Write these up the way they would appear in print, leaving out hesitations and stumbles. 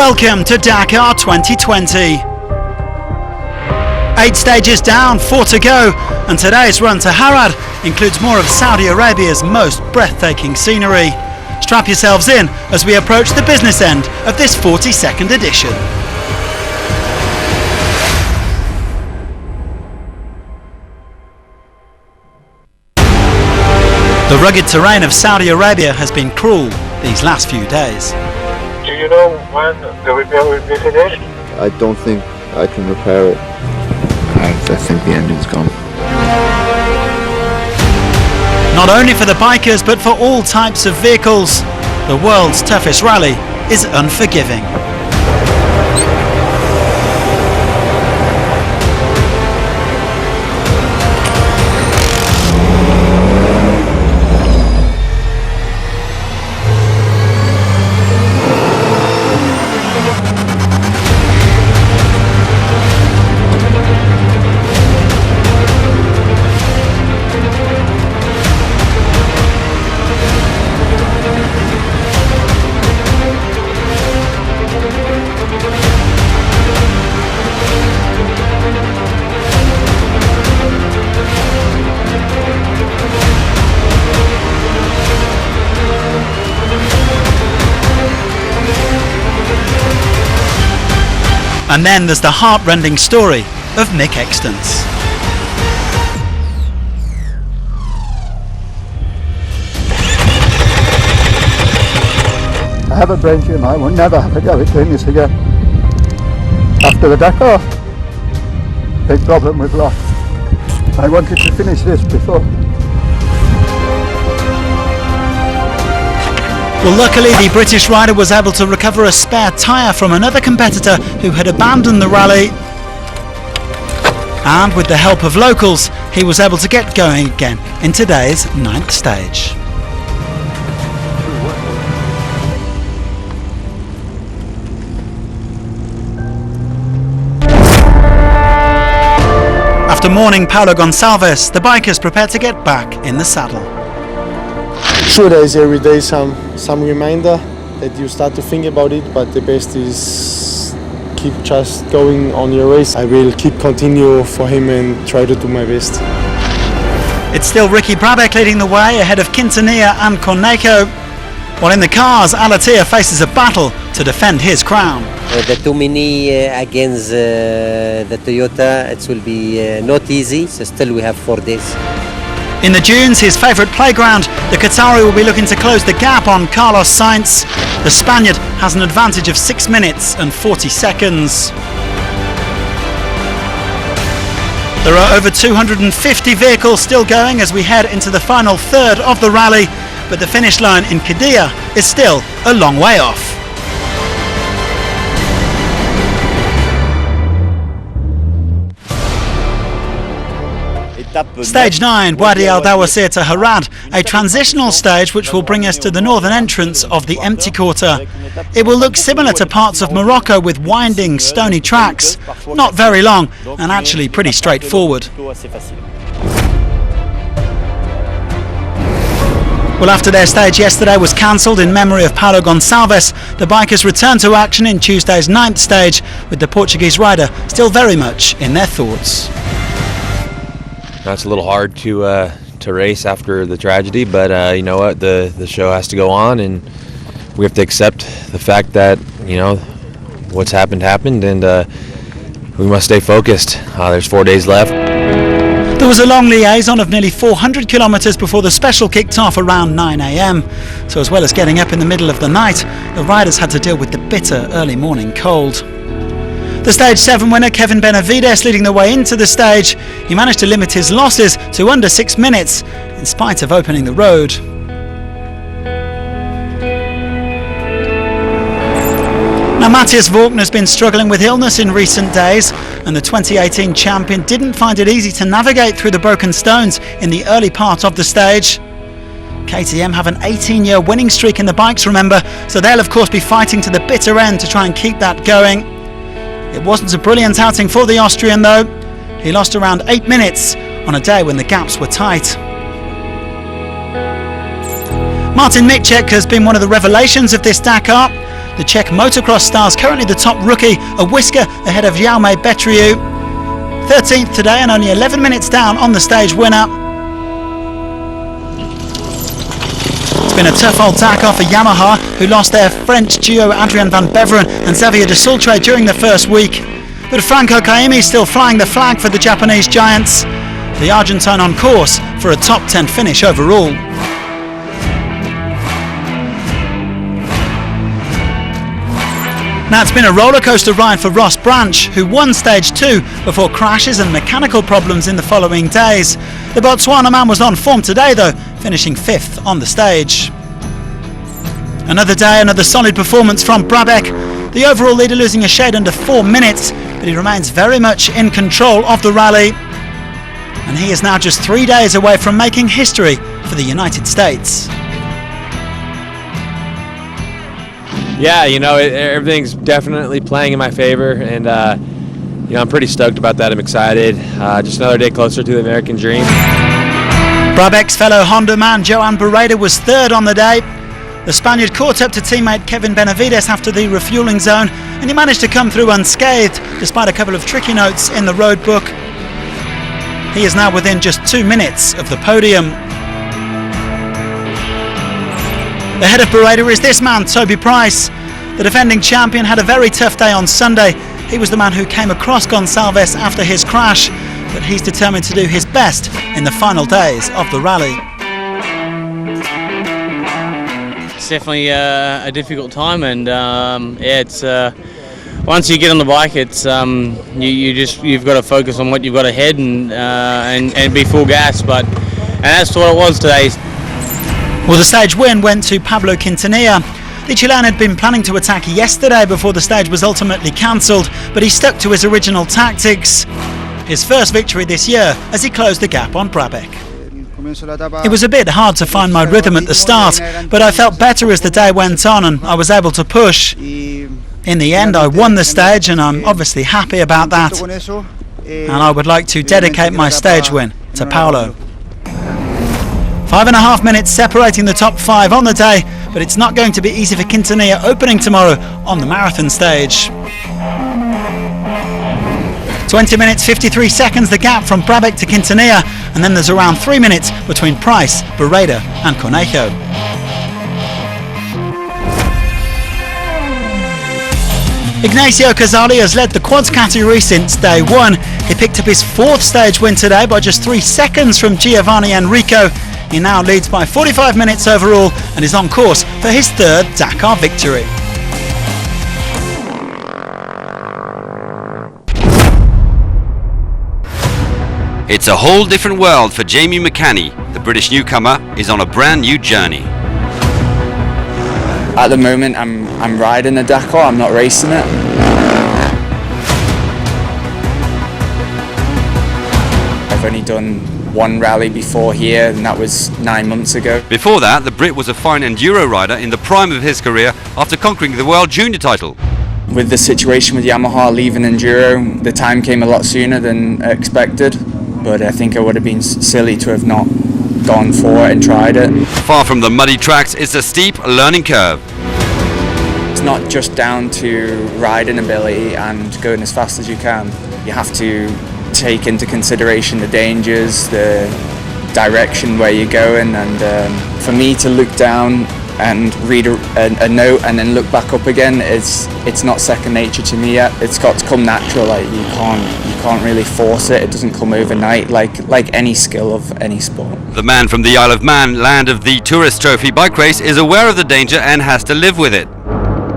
Welcome to Dakar 2020. 8 stages down, 4 to go, and today's run to Harad includes more of Saudi Arabia's most breathtaking scenery. Strap yourselves in as we approach the business end of this 42nd edition. The rugged terrain of Saudi Arabia has been cruel these last few days. Do you know when the repair will be finished? I don't think I can repair it. I think the engine's gone. Not only for the bikers but for all types of vehicles, the world's toughest rally is unforgiving. And then there's the heart-rending story of Mick Extance. I have a brain tumour. I will never have a go at doing this again. After the Dakar, big problem with luck. I wanted to finish this before. Well, luckily the British rider was able to recover a spare tyre from another competitor who had abandoned the rally. And with the help of locals, he was able to get going again in today's 9th stage. After mourning Paulo Gonçalves, the bikers prepared to get back in the saddle. Sure, there is every day some reminder that you start to think about it, but the best is keep just going on your race. I will continue for him and try to do my best. It's still Ricky Brabec leading the way ahead of Quintanilla and Cornejo, while in the cars Alatia faces a battle to defend his crown. The 2 Mini against the Toyota, it will be not easy, so still we have 4 days. In the dunes, his favourite playground, the Qatari will be looking to close the gap on Carlos Sainz. The Spaniard has an advantage of 6 minutes and 40 seconds. There are over 250 vehicles still going as we head into the final third of the rally, but the finish line in Qiddiya is still a long way off. Stage 9, Wadi Al Dawasir to Harad, a transitional stage which will bring us to the northern entrance of the empty quarter. It will look similar to parts of Morocco with winding, stony tracks, not very long and actually pretty straightforward. Well, after their stage yesterday was cancelled in memory of Paulo Gonçalves, the bikers returned to action in Tuesday's 9th stage, with the Portuguese rider still very much in their thoughts. Now, it's a little hard to race after the tragedy, but you know what? The show has to go on, and we have to accept the fact that what's happened, and we must stay focused. There's 4 days left. There was a long liaison of nearly 400 kilometres before the special kicked off around 9 a.m. So as well as getting up in the middle of the night, the riders had to deal with the bitter early morning cold. The Stage 7 winner, Kevin Benavides, leading the way into the stage. He managed to limit his losses to under 6 minutes, in spite of opening the road. Now, Matthias Walkner's been struggling with illness in recent days, and the 2018 champion didn't find it easy to navigate through the broken stones in the early part of the stage. KTM have an 18-year winning streak in the bikes, remember, so they'll of course be fighting to the bitter end to try and keep that going. It wasn't a brilliant outing for the Austrian though. He lost around 8 minutes on a day when the gaps were tight. Martin Mitchek has been one of the revelations of this Dakar. The Czech motocross star's currently the top rookie, a whisker ahead of Jaume Betriu. 13th today and only 11 minutes down on the stage winner. It's been a tough old Dakar for Yamaha, who lost their French duo Adrien van Beveren and Xavier de Sultre during the first week. But Franco Kaimi is still flying the flag for the Japanese giants. The Argentine on course for a top 10 finish overall. Now it's been a rollercoaster ride for Ross Branch, who won stage 2 before crashes and mechanical problems in the following days. The Botswana man was on form today though, finishing 5th on the stage. Another day, another solid performance from Brabec. The overall leader losing a shade under 4 minutes, but he remains very much in control of the rally. And he is now just 3 days away from making history for the United States. Yeah, you know, everything's definitely playing in my favor, and you know, I'm pretty stoked about that. I'm excited. Just another day closer to the American dream. Brabec's fellow Honda man Joan Barreda was 3rd on the day. The Spaniard caught up to teammate Kevin Benavides after the refuelling zone, and he managed to come through unscathed despite a couple of tricky notes in the road book. He is now within just 2 minutes of the podium. Ahead of Barreda is this man, Toby Price. The defending champion had a very tough day on Sunday. He was the man who came across Gonçalves after his crash, but he's determined to do his best in the final days of the rally. It's definitely a difficult time, and yeah, it's once you get on the bike, it's you've got to focus on what you've got ahead and be full gas. And that's what it was today. Well, the stage win went to Pablo Quintanilla. The Chilean had been planning to attack yesterday before the stage was ultimately cancelled, but he stuck to his original tactics. His first victory this year as he closed the gap on Brabec. It was a bit hard to find my rhythm at the start, but I felt better as the day went on and I was able to push. In the end, I won the stage and I'm obviously happy about that. And I would like to dedicate my stage win to Paulo. 5.5 minutes separating the top 5 on the day, but it's not going to be easy for Quintanilla opening tomorrow on the marathon stage. 20 minutes 53 seconds the gap from Brabec to Quintanilla, and then there's around 3 minutes between Price, Barreda and Cornejo. Ignacio Casali has led the quads category since day 1. He picked up his 4th stage win today by just 3 seconds from Giovanni Enrico. He now leads by 45 minutes overall and is on course for his 3rd Dakar victory. It's a whole different world for Jamie McCanny. The British newcomer is on a brand new journey. At the moment, I'm riding the Dakar. I'm not racing it. I've only done one rally before here, and that was 9 months ago. Before that, the Brit was a fine enduro rider in the prime of his career after conquering the World Junior title. With the situation with Yamaha leaving enduro, the time came a lot sooner than expected, but I think it would have been silly to have not gone for it and tried it. Far from the muddy tracks, it's a steep learning curve. It's not just down to riding ability and going as fast as you can. You have to take into consideration the dangers, the direction where you're going, and for me to look down and read a note and then look back up again, it's not second nature to me yet. It's got to come natural. Like you can't really force it. It doesn't come overnight like any skill of any sport. The man from the Isle of Man, land of the Tourist Trophy bike race, is aware of the danger and has to live with it.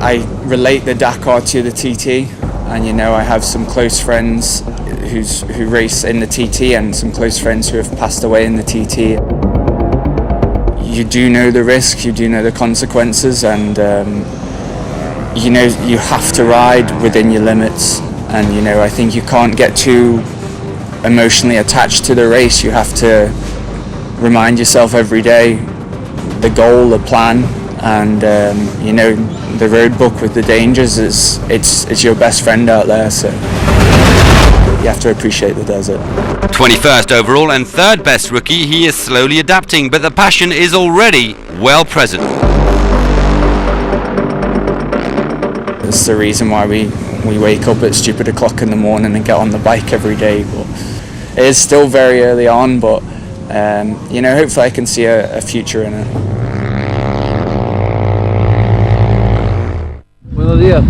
I relate the Dakar to the TT, and you know, I have some close friends who race in the TT and some close friends who have passed away in the TT. You do know the risk, you do know the consequences, and you know you have to ride within your limits. And you know, I think you can't get too emotionally attached to the race. You have to remind yourself every day the goal, the plan, and you know, the road book with the dangers it's your best friend out there. So you have to appreciate the desert. 21st overall and 3rd best rookie, he is slowly adapting, but the passion is already well present. It's the reason why we wake up at stupid o'clock in the morning and get on the bike every day. But it is still very early on, but you know, hopefully I can see a future in it. Buenos días.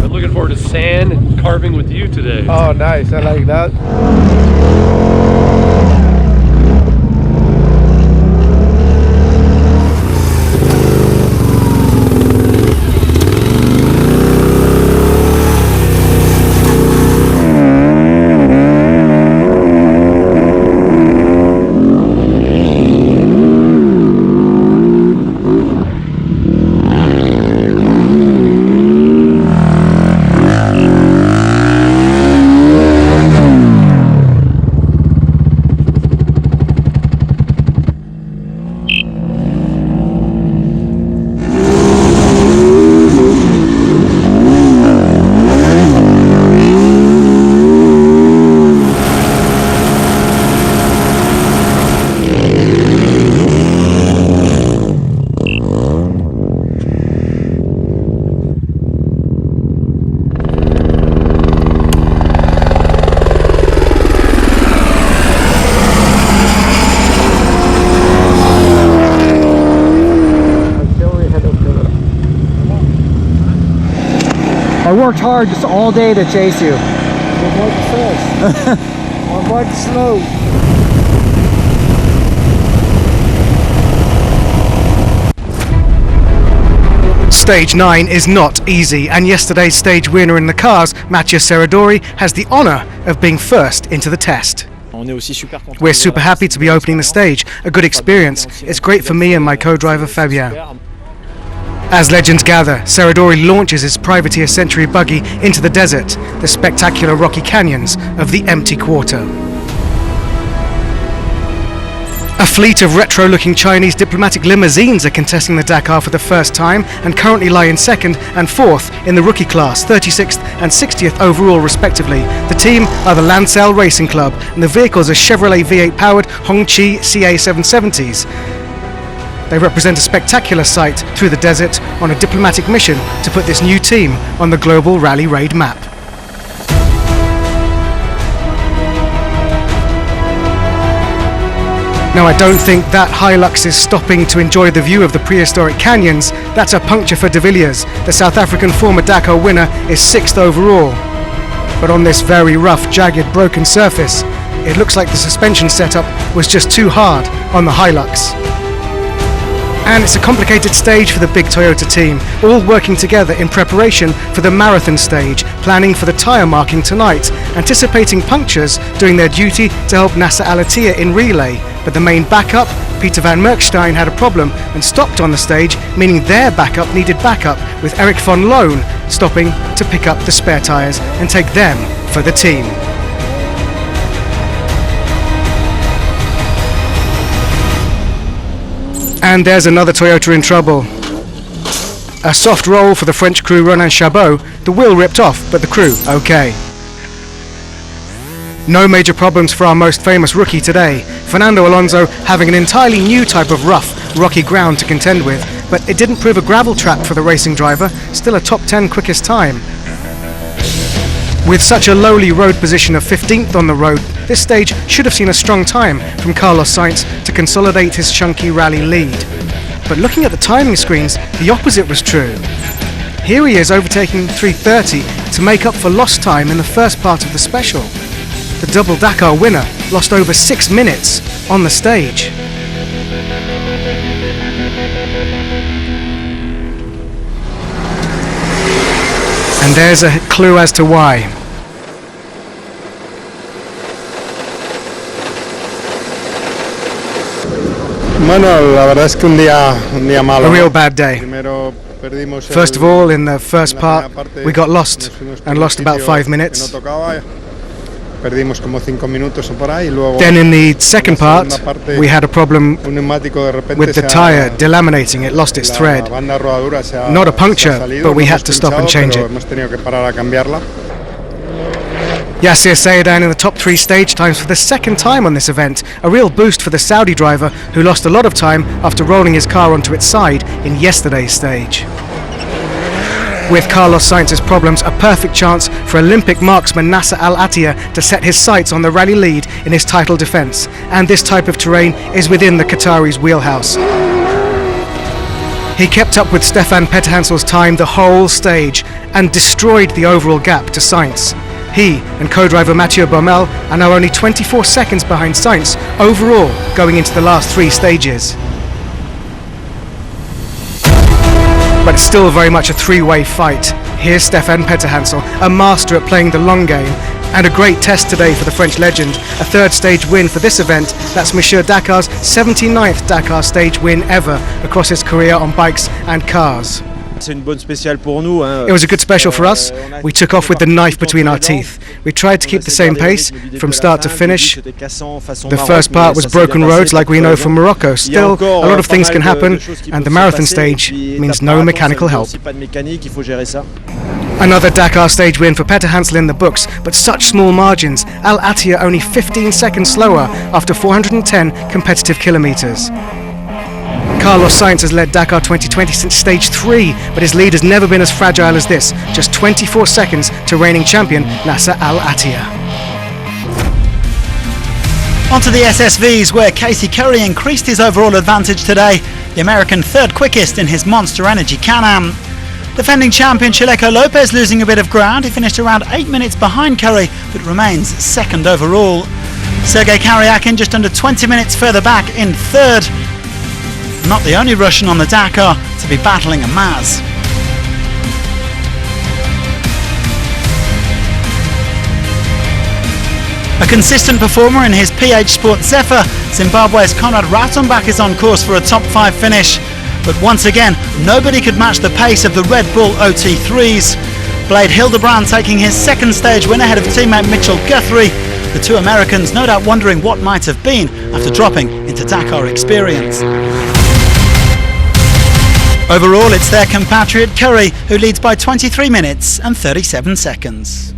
I'm looking forward to sand and carving with you today. Oh, nice. I like that. I worked hard just all day to chase you. I'm quite fast. I'm quite slow. Stage 9 is not easy, and yesterday's stage winner in the cars, Mathieu Serradori, has the honour of being first into the test. We're super happy to be opening the stage, a good experience. It's great for me and my co-driver Fabien. As legends gather, Serradori launches his privateer Century buggy into the desert, the spectacular rocky canyons of the Empty Quarter. A fleet of retro-looking Chinese diplomatic limousines are contesting the Dakar for the first time and currently lie in 2nd and 4th in the rookie class, 36th and 60th overall respectively. The team are the Lancel Racing Club and the vehicles are Chevrolet V8 powered Hongqi CA770s. They represent a spectacular sight through the desert on a diplomatic mission to put this new team on the global rally raid map. Now, I don't think that Hilux is stopping to enjoy the view of the prehistoric canyons. That's a puncture for de Villiers. The South African former Dakar winner is 6th overall. But on this very rough, jagged, broken surface, it looks like the suspension setup was just too hard on the Hilux. And it's a complicated stage for the big Toyota team, all working together in preparation for the marathon stage, planning for the tyre marking tonight, anticipating punctures, doing their duty to help Nasser Al-Attiyah in relay. But the main backup, Peter van Merkstein, had a problem and stopped on the stage, meaning their backup needed backup, with Eric von Loon stopping to pick up the spare tyres and take them for the team. And there's another Toyota in trouble. A soft roll for the French crew Ronan Chabot. The wheel ripped off, but the crew okay. No major problems for our most famous rookie today. Fernando Alonso having an entirely new type of rough, rocky ground to contend with, but it didn't prove a gravel trap for the racing driver, still a top 10 quickest time. With such a lowly road position of 15th on the road, this stage should have seen a strong time from Carlos Sainz to consolidate his chunky rally lead. But looking at the timing screens, the opposite was true. Here he is overtaking 3:30 to make up for lost time in the first part of the special. The double Dakar winner lost over 6 minutes on the stage. And there's a clue as to why. A real bad day. First of all, in the first part, we got lost and lost about 5 minutes. Then in the second part, we had a problem with the tyre delaminating. It lost its thread. Not a puncture, but we had to stop and change it. Yassir Sayyidan in the top 3 stage times for the second time on this event. A real boost for the Saudi driver who lost a lot of time after rolling his car onto its side in yesterday's stage. With Carlos Sainz's problems, a perfect chance for Olympic marksman Nasser Al Attiyah to set his sights on the rally lead in his title defence, and this type of terrain is within the Qataris' wheelhouse. He kept up with Stefan Petterhansel's time the whole stage and destroyed the overall gap to Sainz. He and co-driver Mathieu Baumel are now only 24 seconds behind Sainz overall going into the last 3 stages. But it's still very much a 3-way fight. Here's Stefan Petterhansel, a master at playing the long game, and a great test today for the French legend. A 3rd stage win for this event. That's Monsieur Dakar's 79th Dakar stage win ever across his career on bikes and cars. It was a good special for us. We took off with the knife between our teeth. We tried to keep the same pace from start to finish. The first part was broken roads like we know from Morocco. Still, a lot of things can happen, and the marathon stage means no mechanical help. Another Dakar stage win for Petterhansel in the books, but such small margins. Al Attiyah only 15 seconds slower after 410 competitive kilometres. Carlos Sainz has led Dakar 2020 since stage 3, but his lead has never been as fragile as this. Just 24 seconds to reigning champion Nasser Al Attiyah. Onto the SSVs, where Casey Curry increased his overall advantage today, the American 3rd quickest in his Monster Energy Can-Am. Defending champion Chaleco Lopez losing a bit of ground. He finished around 8 minutes behind Curry, but remains 2nd overall. Sergei Karyakin just under 20 minutes further back in 3rd. Not the only Russian on the Dakar to be battling a Maz. A consistent performer in his PH Sport Zephyr, Zimbabwe's Konrad Ratonbach is on course for a top 5 finish. But once again, nobody could match the pace of the Red Bull OT3s. Blade Hildebrand taking his 2nd stage win ahead of teammate Mitchell Guthrie. The 2 Americans no doubt wondering what might have been after dropping into Dakar experience. Overall, it's their compatriot Curry who leads by 23 minutes and 37 seconds.